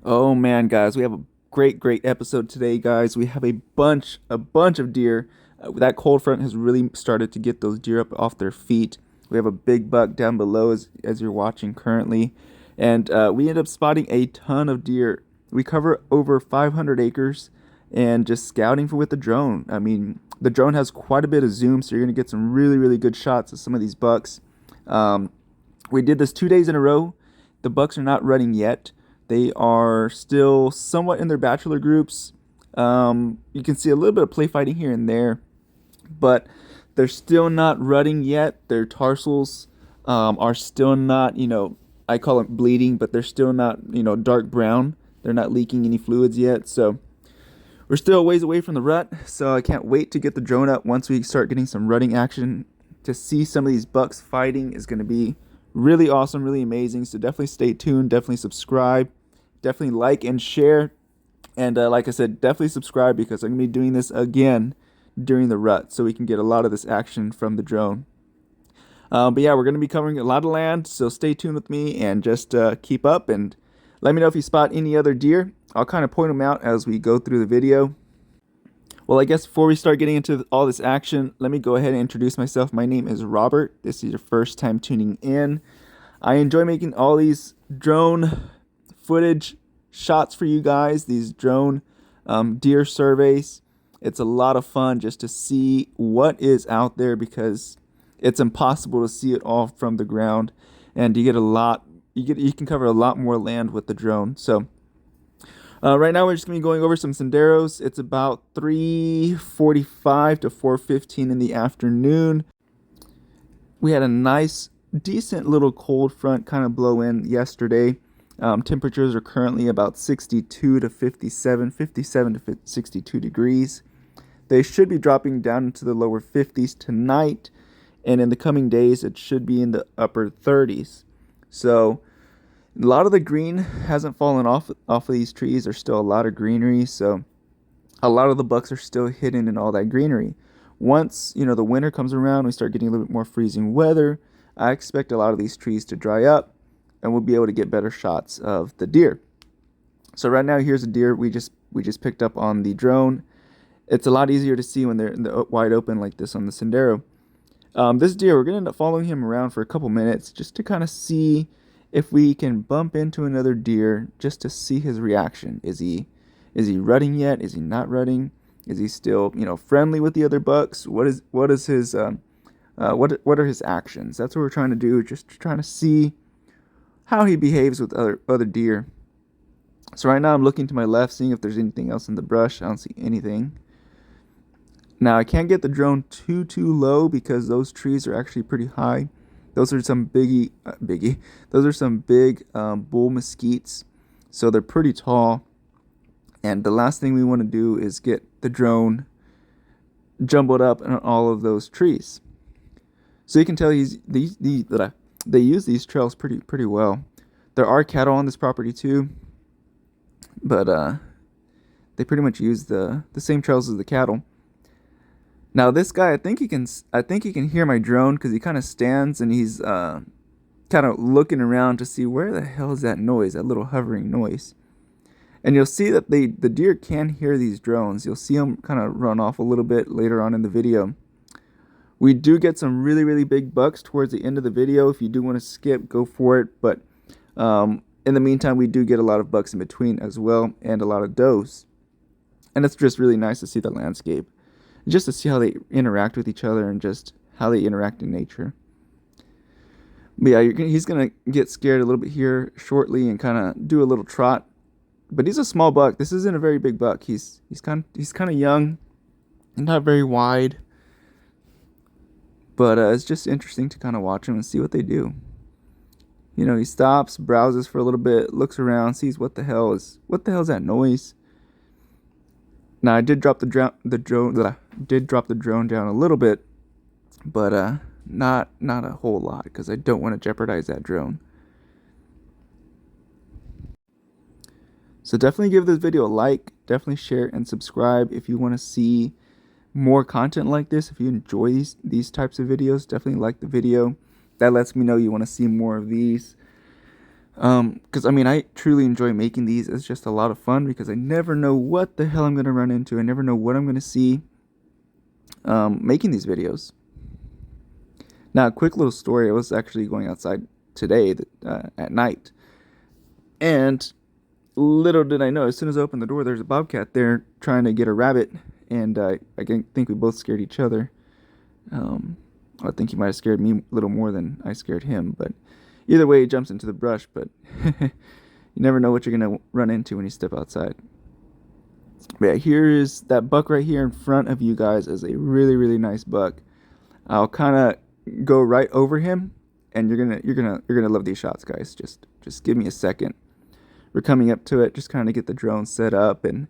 Oh man, guys, we have a great episode today, guys. We have a bunch of deer. That cold front has really started to get those deer up off their feet. We have a big buck down below as you're watching currently, and we end up spotting a ton of deer. We cover over 500 acres, and just scouting for with the drone. I mean, the drone has quite a bit of zoom, so you're gonna get some really good shots of some of these bucks. Um, we did this 2 days in a row. The bucks are not running yet. They are still somewhat in their bachelor groups. You can see a little bit of play fighting here and there, but they're still not rutting yet. Their tarsals are still not, I call it bleeding, but they're still not, dark brown. They're not leaking any fluids yet. So we're still a ways away from the rut. So I can't wait to get the drone up once we start getting some rutting action. To see some of these bucks fighting is going to be really awesome, really amazing. So definitely stay tuned. Definitely subscribe. Definitely like and share. And like I said, definitely subscribe because I'm going to be doing this again during the rut so we can get a lot of this action from the drone. But yeah, we're going to be covering a lot of land, so stay tuned with me and just keep up and let me know if you spot any other deer. I'll kind of point them out as we go through the video. Well, I guess before we start getting into all this action, let me go ahead and introduce myself. My name is Robert. This is your first time tuning in. I enjoy making all these drone footage shots for you guys, these drone deer surveys. It's a lot of fun just to see what is out there because it's impossible to see it all from the ground, and you can cover a lot more land with the drone. So right now we're just gonna be going over some senderos. It's about 3:45 to 4:15 in the afternoon. We had a nice, decent little cold front kind of blow in yesterday. Temperatures are currently about 62 to 57, 57 to 62 degrees. They should be dropping down into the lower 50s tonight, and in the coming days, it should be in the upper 30s. So a lot of the green hasn't fallen off of these trees. There's still a lot of greenery, so a lot of the bucks are still hidden in all that greenery. Once the winter comes around, we start getting a little bit more freezing weather. I expect a lot of these trees to dry up, and we'll be able to get better shots of the deer. So right now, here's a deer we just picked up on the drone. It's a lot easier to see when they're in the wide open like this on the sendero. This deer, we're gonna end up following him around for a couple minutes just to kind of see if we can bump into another deer, just to see his reaction. Is he rutting yet? Is he not rutting? Is he still friendly with the other bucks? What is his what are his actions? That's what we're trying to do. Just trying to see how he behaves with other deer. So right now I'm looking to my left, seeing if there's anything else in the brush. I don't see anything. Now I can't get the drone too low because those trees are actually pretty high. Those are some biggie. Those are some big bull mesquites, so they're pretty tall. And the last thing we want to do is get the drone jumbled up in all of those trees. So you can tell they use these trails pretty well. There are cattle on this property too, but they pretty much use the same trails as the cattle. Now this guy, I think he can hear my drone because he kind of stands and he's kind of looking around to see where the hell is that noise, that little hovering noise. And you'll see that the deer can hear these drones. You'll see them kind of run off a little bit later on in the video. We do get some really big bucks towards the end of the video. If you do want to skip, go for it. But in the meantime, we do get a lot of bucks in between as well, and a lot of does. And it's just really nice to see the landscape, just to see how they interact with each other and just how they interact in nature. But yeah, he's gonna get scared a little bit here shortly and kind of do a little trot. But he's a small buck. This isn't a very big buck. He's kind of young, and not very wide. But it's just interesting to kind of watch him and see what they do. He stops, browses for a little bit, looks around, sees what the hell is that noise. Now I did drop the drone down a little bit, but not a whole lot because I don't want to jeopardize that drone. So definitely give this video a like, definitely share and subscribe if you want to see more content like this. If you enjoy these types of videos, definitely like the video. That lets me know you want to see more of these. Because I mean, I truly enjoy making these. It's just a lot of fun because I never know what the hell I'm gonna run into. I never know what I'm gonna see. Making these videos. Now, a quick little story. I was actually going outside today at night, and little did I know, as soon as I opened the door, there's a bobcat there trying to get a rabbit, and I think we both scared each other. I think he might have scared me a little more than I scared him, but either way, he jumps into the brush, but you never know what you're going to run into when you step outside. But yeah, here is that buck right here in front of you guys is a really, really nice buck. I'll kind of go right over him, and you're gonna love these shots, guys. Just give me a second. We're coming up to it, just kind of get the drone set up and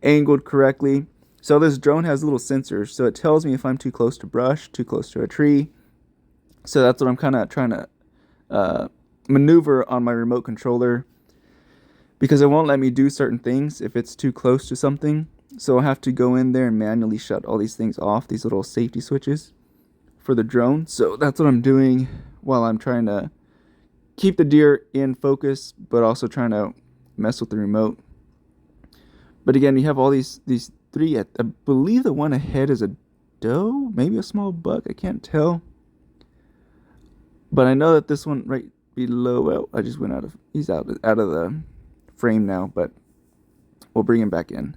angled correctly. So this drone has little sensors, so it tells me if I'm too close to brush, too close to a tree. So that's what I'm kind of trying to maneuver on my remote controller, because it won't let me do certain things if it's too close to something. So I'll have to go in there and manually shut all these things off, these little safety switches for the drone. So that's what I'm doing while I'm trying to keep the deer in focus, but also trying to mess with the remote. But again, you have all these three. I believe the one ahead is a doe, maybe a small buck. I can't tell. But I know that this one right below, well, I just went he's out of the frame now, but we'll bring him back in.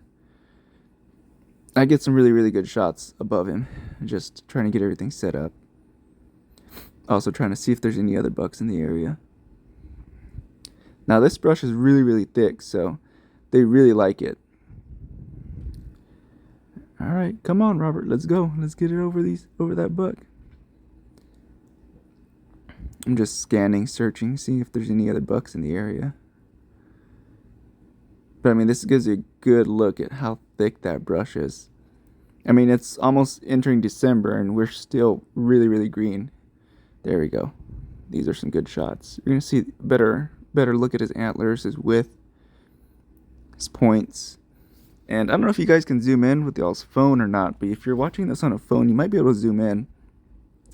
I get some really, really good shots above him, just trying to get everything set up. Also trying to see if there's any other bucks in the area. Now this brush is really, really thick, so they really like it. All right, come on, Robert, let's go. Let's get it over that buck. I'm just scanning, searching, seeing if there's any other bucks in the area. But I mean, this gives you a good look at how thick that brush is. I mean, it's almost entering December and we're still really, really green. There we go. These are some good shots. You're gonna see better look at his antlers, his width, his points. And I don't know if you guys can zoom in with y'all's phone or not, but if you're watching this on a phone, you might be able to zoom in.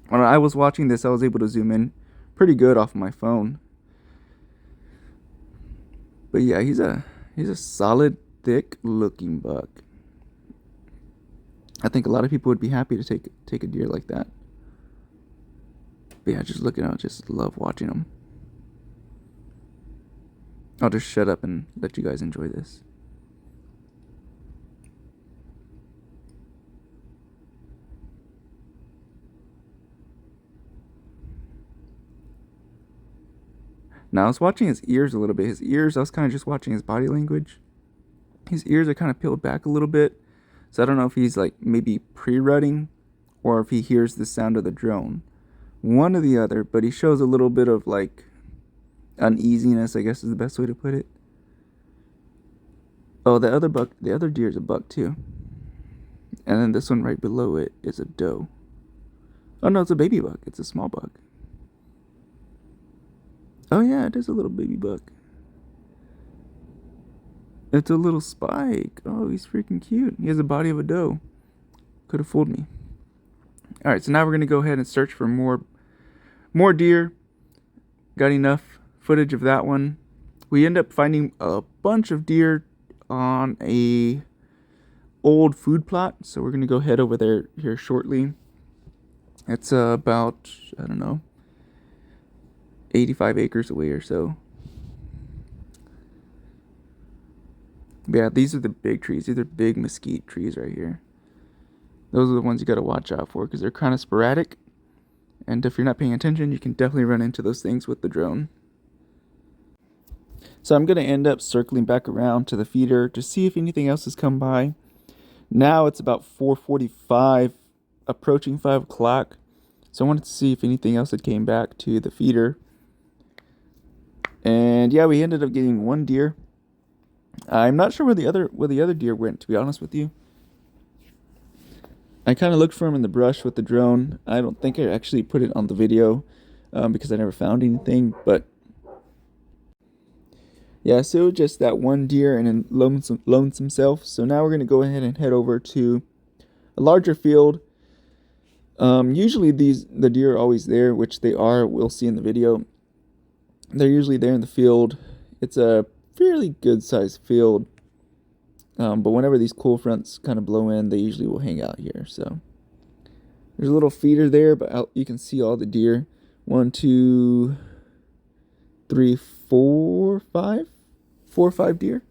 When I was watching this, I was able to zoom in pretty good off of my phone. But yeah, he's a solid, thick looking buck. I think a lot of people would be happy to take a deer like that. But yeah, just looking out, just love watching them. I'll just shut up and let you guys enjoy this. Now I was watching his ears a little bit. His ears, I was kind of just watching his body language. His ears are kind of peeled back a little bit. So I don't know if he's like maybe pre-rutting or if he hears the sound of the drone. One or the other, but he shows a little bit of like uneasiness, I guess is the best way to put it. Oh, the other deer is a buck too. And then this one right below it is a doe. Oh no, it's a baby buck. It's a small buck. Oh yeah, it is a little baby buck. It's a little spike. Oh, he's freaking cute. He has the body of a doe. Could have fooled me. Alright, so now we're going to go ahead and search for more deer. Got enough footage of that one. We end up finding a bunch of deer on a old food plot. So we're going to go head over there here shortly. It's about, I don't know, 85 acres away or so. But yeah, these are the big trees. These are big mesquite trees right here. Those are the ones you got to watch out for because they're kind of sporadic. And if you're not paying attention, you can definitely run into those things with the drone. So I'm going to end up circling back around to the feeder to see if anything else has come by. Now it's about 4:45, approaching 5 o'clock. So I wanted to see if anything else had came back to the feeder. And yeah, we ended up getting one deer. I'm not sure where the other deer went, to be honest with you. I kind of looked for him in the brush with the drone. I don't think I actually put it on the video because I never found anything. But yeah, so just that one deer and a lonesome self. So now we're going to go ahead and head over to a larger field. Usually the deer are always there, which they are. We'll see in the video. They're usually there in the field. It's a fairly good sized field. But whenever these cool fronts kind of blow in, they usually will hang out here. So there's a little feeder there, but you can see all the deer. 1, 2, 3, 4, 5. 4 or 5 deer.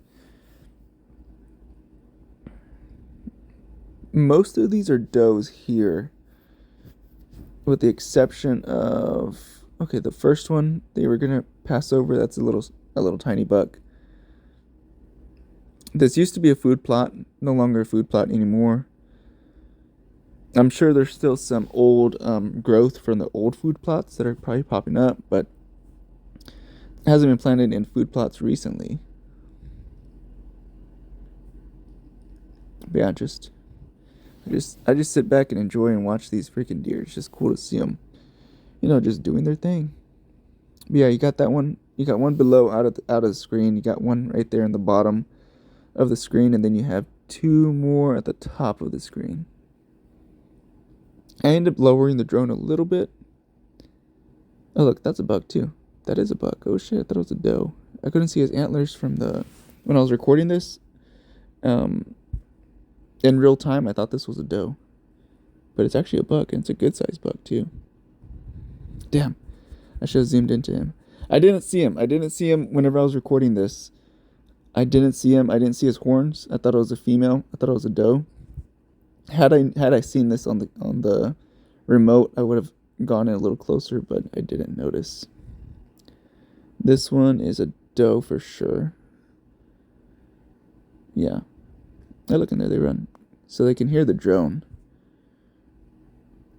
Most of these are does here, with the exception of, okay, the first one they were gonna pass over. That's a little tiny buck. This used to be a food plot, no longer a food plot anymore. I'm sure there's still some old growth from the old food plots that are probably popping up, but it hasn't been planted in food plots recently. But yeah, I just sit back and enjoy and watch these freaking deer. It's just cool to see them, just doing their thing. But yeah, you got that one. You got one below out of the screen. You got one right there in the bottom of the screen, and then you have 2 more at the top of the screen. I ended up lowering the drone a little bit. Oh look, that's a buck too. That is a buck. Oh shit, I thought it was a doe. I couldn't see his antlers from when I was recording this. In real time, I thought this was a doe, but it's actually a buck, and it's a good sized buck too. Damn, I should have zoomed into him. I didn't see him. Whenever I was recording this. I didn't see him. I didn't see his horns. I thought it was a female. I thought it was a doe. Had I seen this on the remote, I would have gone in a little closer, but I didn't notice. This one is a doe for sure. Yeah. I look in there, they run. So they can hear the drone.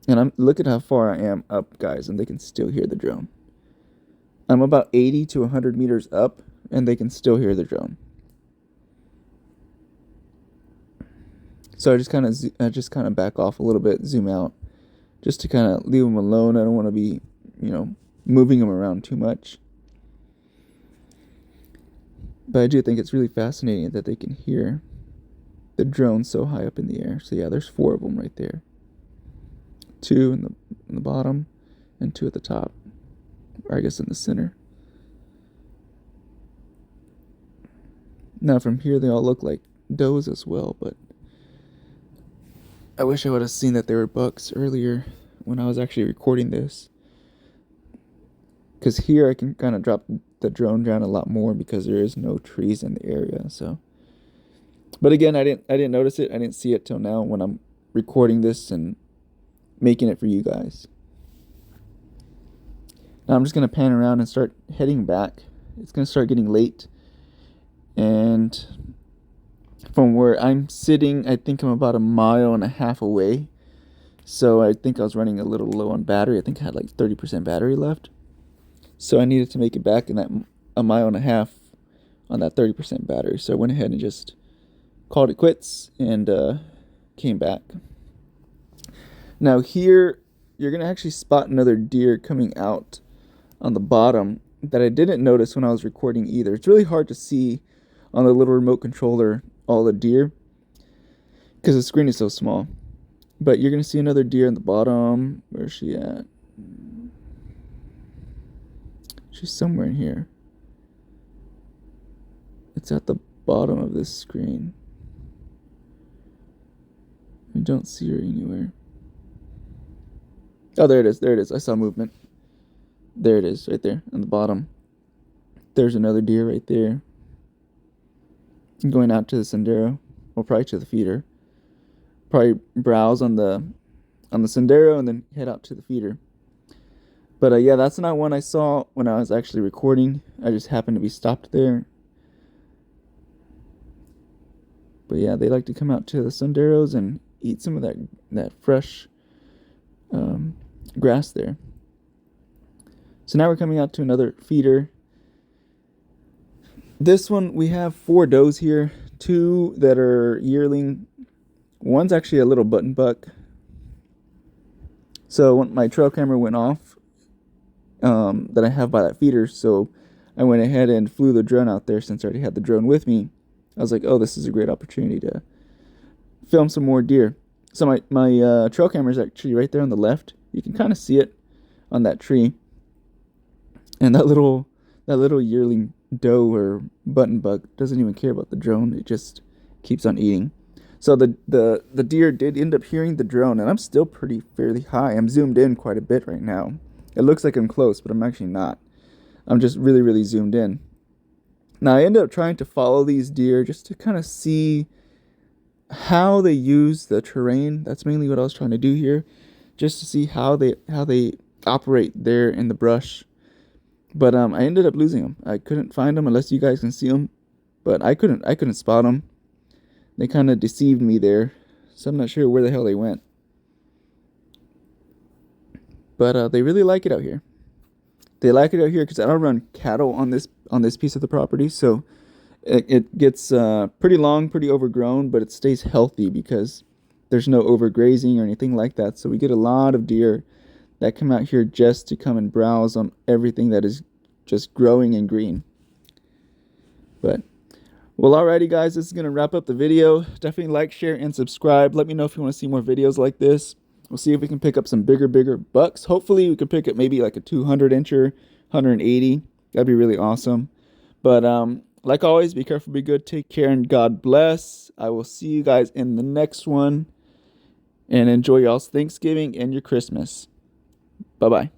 And look at how far I am up, guys, and they can still hear the drone. I'm about 80 to 100 meters up, and they can still hear the drone. So I just kind of back off a little bit, zoom out, just to kind of leave them alone. I don't want to be, moving them around too much. But I do think it's really fascinating that they can hear the drone so high up in the air. So yeah, there's 4 of them right there. 2 in the bottom, and 2 at the top, or I guess in the center. Now from here, they all look like does as well, but I wish I would have seen that they were bucks earlier when I was actually recording this. Because here I can kind of drop the drone down a lot more because there is no trees in the area. So, but again, I didn't notice it. I didn't see it till now when I'm recording this and making it for you guys. Now I'm just gonna pan around and start heading back. It's gonna start getting late, and from where I'm sitting, I think I'm about 1.5 miles away. So I think I was running a little low on battery. I think I had like 30% battery left. So I needed to make it back in that 1.5 miles on that 30% battery. So I went ahead and just called it quits and came back. Now here, you're going to actually spot another deer coming out on the bottom that I didn't notice when I was recording either. It's really hard to see on the little remote controller all the deer because the screen is so small. But you're going to see another deer in the bottom. Where's she at? She's somewhere in here. It's at the bottom of this screen. I don't see her anywhere. Oh, there it is. There it is. I saw movement. There it is, right there on the bottom. There's another deer right there. Going out to the sendero, or probably to the feeder. Probably browse on the sendero and then head out to the feeder. But yeah, that's not one I saw when I was actually recording. I just happened to be stopped there. But yeah, they like to come out to the senderos and eat some of that fresh grass there. So now we're coming out to another feeder. This one, we have 4 does here. 2 that are yearling. One's actually a little button buck. So when my trail camera went off that I have by that feeder, so I went ahead and flew the drone out there since I already had the drone with me. I was like, oh, this is a great opportunity to film some more deer. So my trail camera is actually right there on the left. You can kind of see it on that tree. And that little That little yearling doe or button buck doesn't even care about the drone. It just keeps on eating. So the deer did end up hearing the drone, and I'm still pretty fairly high. I'm zoomed in quite a bit right now. It looks like I'm close, but I'm actually not. I'm just really, really zoomed in. Now I ended up trying to follow these deer just to kind of see how they use the terrain. That's mainly what I was trying to do here, just to see how they operate there in the brush. But I ended up losing them. I couldn't find them unless you guys can see them, but I couldn't spot them. They kind of deceived me there, so I'm not sure where the hell they went. But they really like it out here. They like it out here because I don't run cattle on this piece of the property, so it gets pretty long, pretty overgrown, but it stays healthy because there's no overgrazing or anything like that. So we get a lot of deer that come out here just to come and browse on everything that is just growing and green. But well, alrighty guys, this is going to wrap up the video. Definitely like, share, and subscribe. Let me know if you want to see more videos like this. We'll see if we can pick up some bigger bucks. Hopefully we can pick up maybe like a 200 incher, 180. That'd be really awesome. But like always, be careful, be good, take care, and God bless. I will see you guys in the next one. And enjoy y'all's Thanksgiving and your Christmas. Bye-bye.